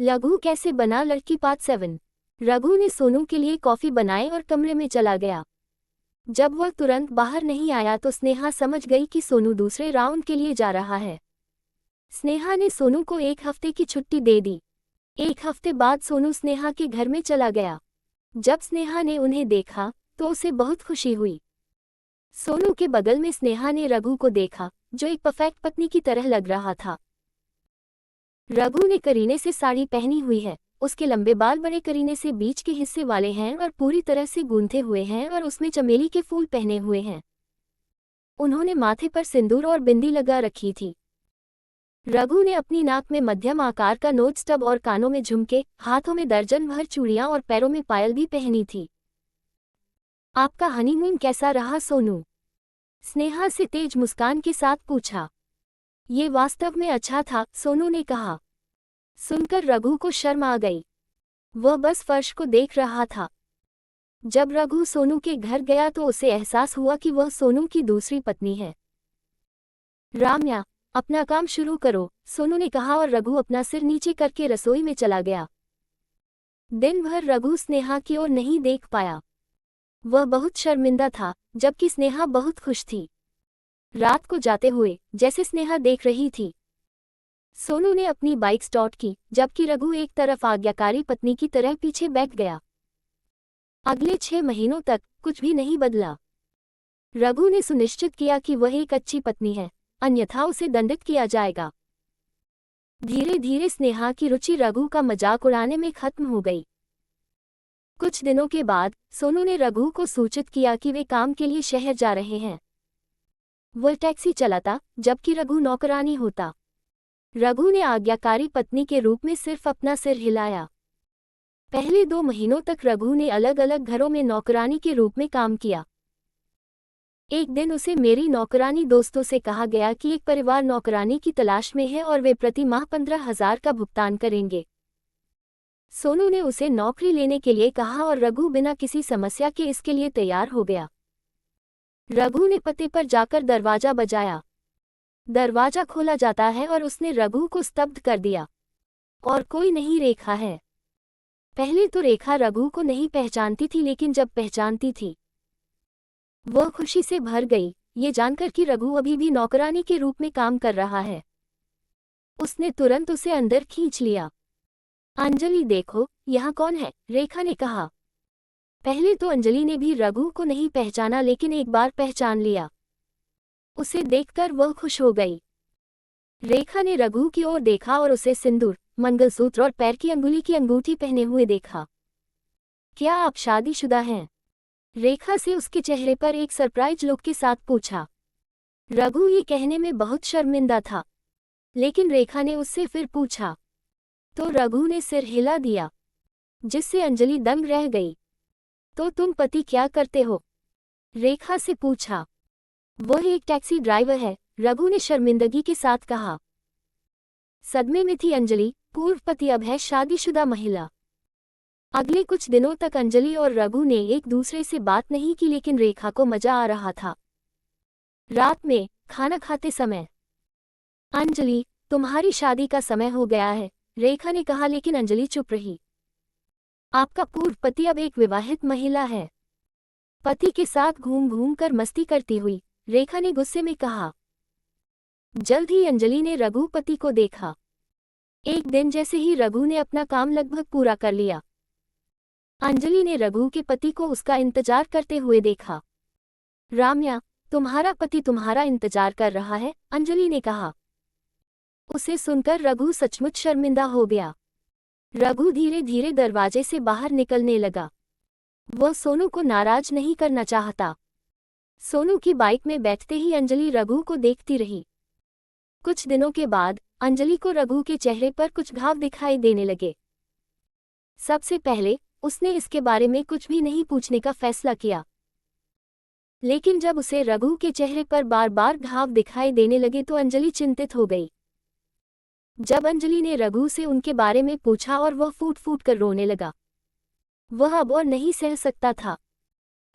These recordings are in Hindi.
लघु कैसे बना लड़की पार्ट 7। रघु ने सोनू के लिए कॉफी बनाई और कमरे में चला गया। जब वह तुरंत बाहर नहीं आया तो स्नेहा समझ गई कि सोनू दूसरे राउंड के लिए जा रहा है। स्नेहा ने सोनू को 1 हफ्ते की छुट्टी दे दी। 1 हफ्ते बाद सोनू स्नेहा के घर में चला गया। जब स्नेहा ने उन्हें देखा तो उसे बहुत खुशी हुई। सोनू के बगल में स्नेहा ने रघु को देखा, जो एक परफेक्ट पत्नी की तरह लग रहा था। रघु ने करीने से साड़ी पहनी हुई है। उसके लंबे बाल बड़े करीने से बीच के हिस्से वाले हैं और पूरी तरह से गूंथे हुए हैं और उसमें चमेली के फूल पहने हुए हैं। उन्होंने माथे पर सिंदूर और बिंदी लगा रखी थी। रघु ने अपनी नाक में मध्यम आकार का नोज स्टब और कानों में झुमके, हाथों में दर्जन भर चूड़ियां और पैरों में पायल भी पहनी थी। आपका हनीमून कैसा रहा सोनू? स्नेहा से तेज मुस्कान के साथ पूछा। ये वास्तव में अच्छा था, सोनू ने कहा। सुनकर रघु को शर्म आ गई। वह बस फर्श को देख रहा था। जब रघु सोनू के घर गया तो उसे एहसास हुआ कि वह सोनू की दूसरी पत्नी है। राम्या, अपना काम शुरू करो, सोनू ने कहा और रघु अपना सिर नीचे करके रसोई में चला गया। दिन भर रघु स्नेहा की ओर नहीं देख पाया। वह बहुत शर्मिंदा था, जबकि स्नेहा बहुत खुश थी। रात को जाते हुए जैसे स्नेहा देख रही थी। सोनू ने अपनी बाइक स्टार्ट की, जबकि रघु एक तरफ आज्ञाकारी पत्नी की तरह पीछे बैठ गया। अगले 6 महीनों तक कुछ भी नहीं बदला। रघु ने सुनिश्चित किया कि वह एक अच्छी पत्नी है, अन्यथा उसे दंडित किया जाएगा। धीरे धीरे स्नेहा की रुचि रघु का मजाक उड़ाने में खत्म हो गई। कुछ दिनों के बाद सोनू ने रघु को सूचित किया कि वे काम के लिए शहर जा रहे हैं। वह टैक्सी चलाता, जबकि रघु नौकरानी होता। रघु ने आज्ञाकारी पत्नी के रूप में सिर्फ अपना सिर हिलाया। पहले 2 महीनों तक रघु ने अलग अलग घरों में नौकरानी के रूप में काम किया। एक दिन उसे मेरी नौकरानी दोस्तों से कहा गया कि एक परिवार नौकरानी की तलाश में है और वे प्रति माह 15,000 का भुगतान करेंगे। सोनू ने उसे नौकरी लेने के लिए कहा और रघु बिना किसी समस्या के इसके लिए तैयार हो गया। रघु ने पते पर जाकर दरवाजा बजाया। दरवाजा खोला जाता है और उसने रघु को स्तब्ध कर दिया। और कोई नहीं, रेखा है। पहले तो रेखा रघु को नहीं पहचानती थी, लेकिन जब पहचानती थी वह खुशी से भर गई, ये जानकर कि रघु अभी भी नौकरानी के रूप में काम कर रहा है। उसने तुरंत उसे अंदर खींच लिया। अंजलि देखो, यहाँ कौन है? रेखा ने कहा। पहले तो अंजलि ने भी रघु को नहीं पहचाना, लेकिन एक बार पहचान लिया। उसे देखकर वह खुश हो गई। रेखा ने रघु की ओर देखा और उसे सिंदूर, मंगलसूत्र और पैर की अंगुली की अंगूठी पहने हुए देखा। क्या आप शादीशुदा हैं? रेखा से उसके चेहरे पर एक सरप्राइज लुक के साथ पूछा। रघु ये कहने में बहुत शर्मिंदा था, लेकिन रेखा ने उससे फिर पूछा तो रघु ने सिर हिला दिया, जिससे अंजलि दंग रह गई। तो तुम पति क्या करते हो? रेखा से पूछा। वह एक टैक्सी ड्राइवर है, रघु ने शर्मिंदगी के साथ कहा। सदमे में थी अंजलि, पूर्व पति अब है शादीशुदा महिला। अगले कुछ दिनों तक अंजलि और रघु ने एक दूसरे से बात नहीं की, लेकिन रेखा को मजा आ रहा था। रात में खाना खाते समय, अंजलि, तुम्हारी शादी का समय हो गया है, रेखा ने कहा, लेकिन अंजलि चुप रही। आपका पूर्व पति अब एक विवाहित महिला है, पति के साथ घूम घूम कर मस्ती करती हुई, रेखा ने गुस्से में कहा। जल्द ही अंजलि ने रघु पति को देखा। एक दिन जैसे ही रघु ने अपना काम लगभग पूरा कर लिया, अंजलि ने रघु के पति को उसका इंतजार करते हुए देखा। राम्या, तुम्हारा पति तुम्हारा इंतजार कर रहा है, अंजलि ने कहा। उसे सुनकर रघु सचमुच शर्मिंदा हो गया। रघु धीरे धीरे दरवाजे से बाहर निकलने लगा। वह सोनू को नाराज नहीं करना चाहता। सोनू की बाइक में बैठते ही अंजलि रघु को देखती रही। कुछ दिनों के बाद अंजलि को रघु के चेहरे पर कुछ घाव दिखाई देने लगे। सबसे पहले उसने इसके बारे में कुछ भी नहीं पूछने का फैसला किया, लेकिन जब उसे रघु के चेहरे पर बार बार घाव दिखाई देने लगे तो अंजलि चिंतित हो गई। जब अंजलि ने रघु से उनके बारे में पूछा और वह फूट फूट कर रोने लगा, वह अब और नहीं सह सकता था।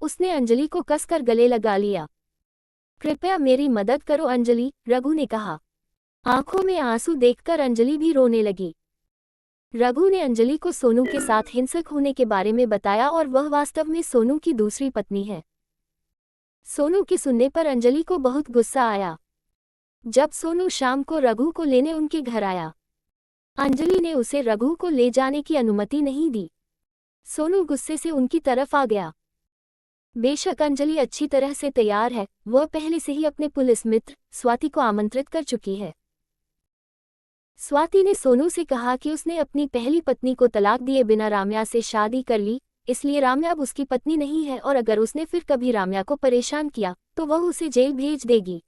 उसने अंजलि को कसकर गले लगा लिया। कृपया मेरी मदद करो अंजलि, रघु ने कहा। आंखों में आंसू देखकर अंजलि भी रोने लगी। रघु ने अंजलि को सोनू के साथ हिंसक होने के बारे में बताया और वह वास्तव में सोनू की दूसरी पत्नी है। सोनू के सुनने पर अंजलि को बहुत गुस्सा आया। जब सोनू शाम को रघु को लेने उनके घर आया, अंजलि ने उसे रघु को ले जाने की अनुमति नहीं दी। सोनू गुस्से से उनकी तरफ आ गया। बेशक अंजलि अच्छी तरह से तैयार है, वह पहले से ही अपने पुलिस मित्र स्वाति को आमंत्रित कर चुकी है। स्वाति ने सोनू से कहा कि उसने अपनी पहली पत्नी को तलाक दिए बिना राम्या से शादी कर ली, इसलिए राम्या अब उसकी पत्नी नहीं है और अगर उसने फिर कभी राम्या को परेशान किया तो वह उसे जेल भेज देगी।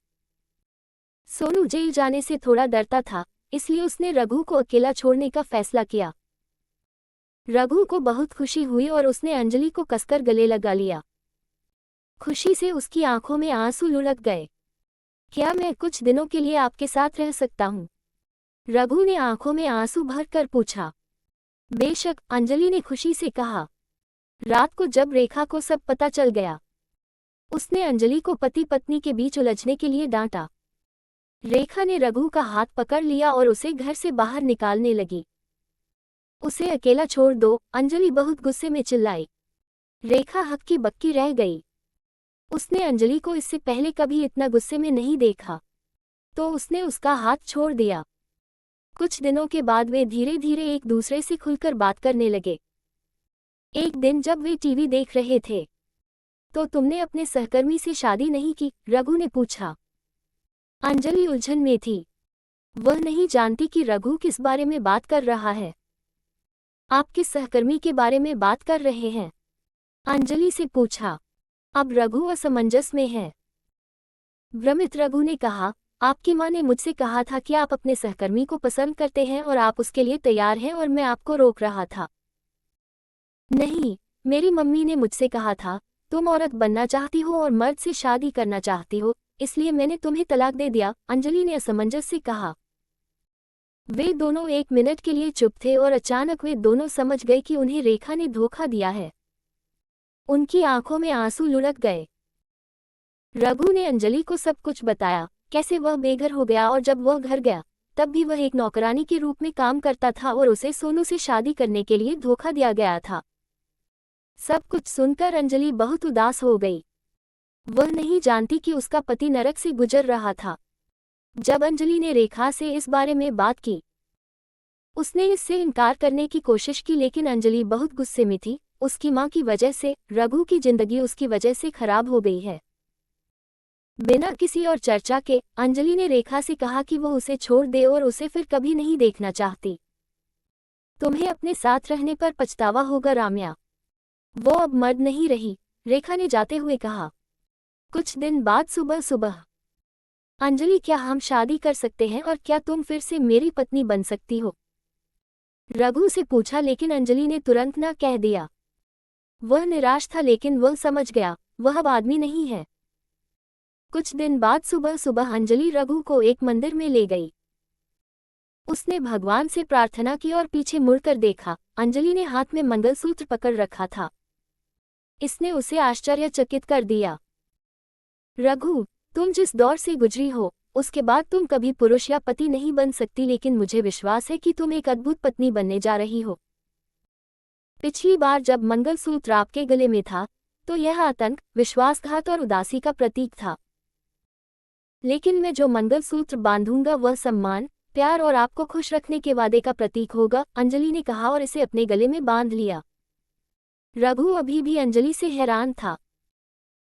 सोनू जेल जाने से थोड़ा डरता था, इसलिए उसने रघु को अकेला छोड़ने का फैसला किया। रघु को बहुत खुशी हुई और उसने अंजलि को कसकर गले लगा लिया। खुशी से उसकी आंखों में आंसू लुढ़क गए। क्या मैं कुछ दिनों के लिए आपके साथ रह सकता हूँ? रघु ने आंखों में आंसू भरकर पूछा। बेशक, अंजलि ने खुशी से कहा। रात को जब रेखा को सब पता चल गया, उसने अंजलि को पति पत्नी के बीच उलझने के लिए डांटा। रेखा ने रघु का हाथ पकड़ लिया और उसे घर से बाहर निकालने लगी। उसे अकेला छोड़ दो, अंजलि बहुत गुस्से में चिल्लाई। रेखा हक्की बक्की रह गई। उसने अंजलि को इससे पहले कभी इतना गुस्से में नहीं देखा, तो उसने उसका हाथ छोड़ दिया। कुछ दिनों के बाद वे धीरे धीरे एक दूसरे से खुलकर बात करने लगे। एक दिन जब वे टीवी देख रहे थे, तो तुमने अपने सहकर्मी से शादी नहीं की? रघु ने पूछा। अंजलि उलझन में थी। वह नहीं जानती कि रघु किस बारे में बात कर रहा है। आप किस सहकर्मी के बारे में बात कर रहे हैं? अंजलि से पूछा। अब रघु असमंजस में है। भ्रमित रघु ने कहा, आपकी माँ ने मुझसे कहा था कि आप अपने सहकर्मी को पसंद करते हैं और आप उसके लिए तैयार हैं और मैं आपको रोक रहा था। नहीं, मेरी मम्मी ने मुझसे कहा था, तुम औरत बनना चाहती हो और मर्द से शादी करना चाहती हो, इसलिए मैंने तुम्हें तलाक दे दिया, अंजलि ने असमंजस से कहा। वे दोनों एक मिनट के लिए चुप थे और अचानक वे दोनों समझ गए कि उन्हें रेखा ने धोखा दिया है। उनकी आंखों में आंसू लुढ़क गए। रघु ने अंजलि को सब कुछ बताया, कैसे वह बेघर हो गया और जब वह घर गया तब भी वह एक नौकरानी के रूप में काम करता था और उसे सोनू से शादी करने के लिए धोखा दिया गया था। सब कुछ सुनकर अंजलि बहुत उदास हो गई। वह नहीं जानती कि उसका पति नरक से गुजर रहा था। जब अंजलि ने रेखा से इस बारे में बात की, उसने इससे इनकार करने की कोशिश की, लेकिन अंजलि बहुत गुस्से में थी। उसकी मां की वजह से रघु की जिंदगी उसकी वजह से खराब हो गई है। बिना किसी और चर्चा के अंजलि ने रेखा से कहा कि वो उसे छोड़ दे और उसे फिर कभी नहीं देखना चाहती। तुम्हें अपने साथ रहने पर पछतावा होगा राम्या। वो अब मर्द नहीं रही, रेखा ने जाते हुए कहा। कुछ दिन बाद सुबह सुबह, अंजलि, क्या हम शादी कर सकते हैं और क्या तुम फिर से मेरी पत्नी बन सकती हो? रघु से पूछा, लेकिन अंजलि ने तुरंत न कह दिया। वह निराश था, लेकिन वह समझ गया वह अब आदमी नहीं है। कुछ दिन बाद सुबह सुबह अंजलि रघु को एक मंदिर में ले गई। उसने भगवान से प्रार्थना की और पीछे मुड़कर देखा। अंजलि ने हाथ में मंगलसूत्र पकड़ रखा था। इसने उसे आश्चर्यचकित कर दिया। रघु, तुम जिस दौर से गुजरी हो, उसके बाद तुम कभी पुरुष या पति नहीं बन सकती, लेकिन मुझे विश्वास है कि तुम एक अद्भुत पत्नी बनने जा रही हो। पिछली बार जब मंगलसूत्र आपके गले में था, तो यह आतंक, विश्वासघात और उदासी का प्रतीक था। लेकिन मैं जो मंगलसूत्र बांधूंगा वह सम्मान, प्यार और आपको खुश रखने के वादे का प्रतीक होगा, अंजलि ने कहा और इसे अपने गले में बांध लिया। रघु अभी भी अंजलि से हैरान था।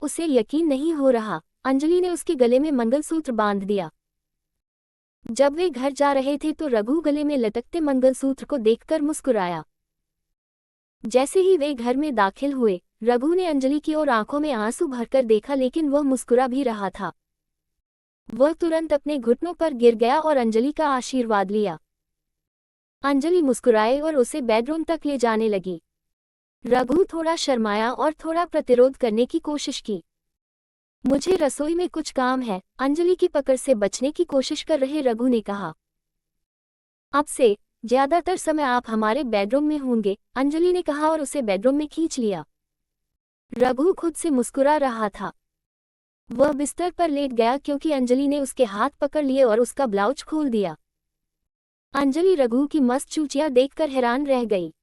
उसे यकीन नहीं हो रहा। अंजलि ने उसके गले में मंगलसूत्र बांध दिया। जब वे घर जा रहे थे तो रघु गले में लटकते मंगलसूत्र को देखकर मुस्कुराया। जैसे ही वे घर में दाखिल हुए, रघु ने अंजलि की ओर आंखों में आंसू भरकर देखा, लेकिन वह मुस्कुरा भी रहा था। वह तुरंत अपने घुटनों पर गिर गया और अंजलि का आशीर्वाद लिया। अंजलि मुस्कुराए और उसे बेडरूम तक ले जाने लगी। रघु थोड़ा शर्माया और थोड़ा प्रतिरोध करने की कोशिश की। मुझे रसोई में कुछ काम है, अंजलि की पकड़ से बचने की कोशिश कर रहे रघु ने कहा। अब से ज्यादातर समय आप हमारे बेडरूम में होंगे, अंजलि ने कहा और उसे बेडरूम में खींच लिया। रघु खुद से मुस्कुरा रहा था। वह बिस्तर पर लेट गया क्योंकि अंजलि ने उसके हाथ पकड़ लिए और उसका ब्लाउज खोल दिया। अंजलि रघु की मस्त चूचियां देखकर हैरान रह गई।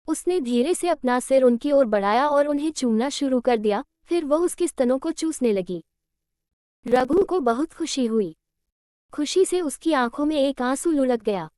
उसने धीरे से अपना सिर उनकी ओर बढ़ाया और उन्हें चूमना शुरू कर दिया, फिर वह उसके स्तनों को चूसने लगी। रघु को बहुत खुशी हुई। खुशी से उसकी आंखों में एक आंसू लुढ़क गया।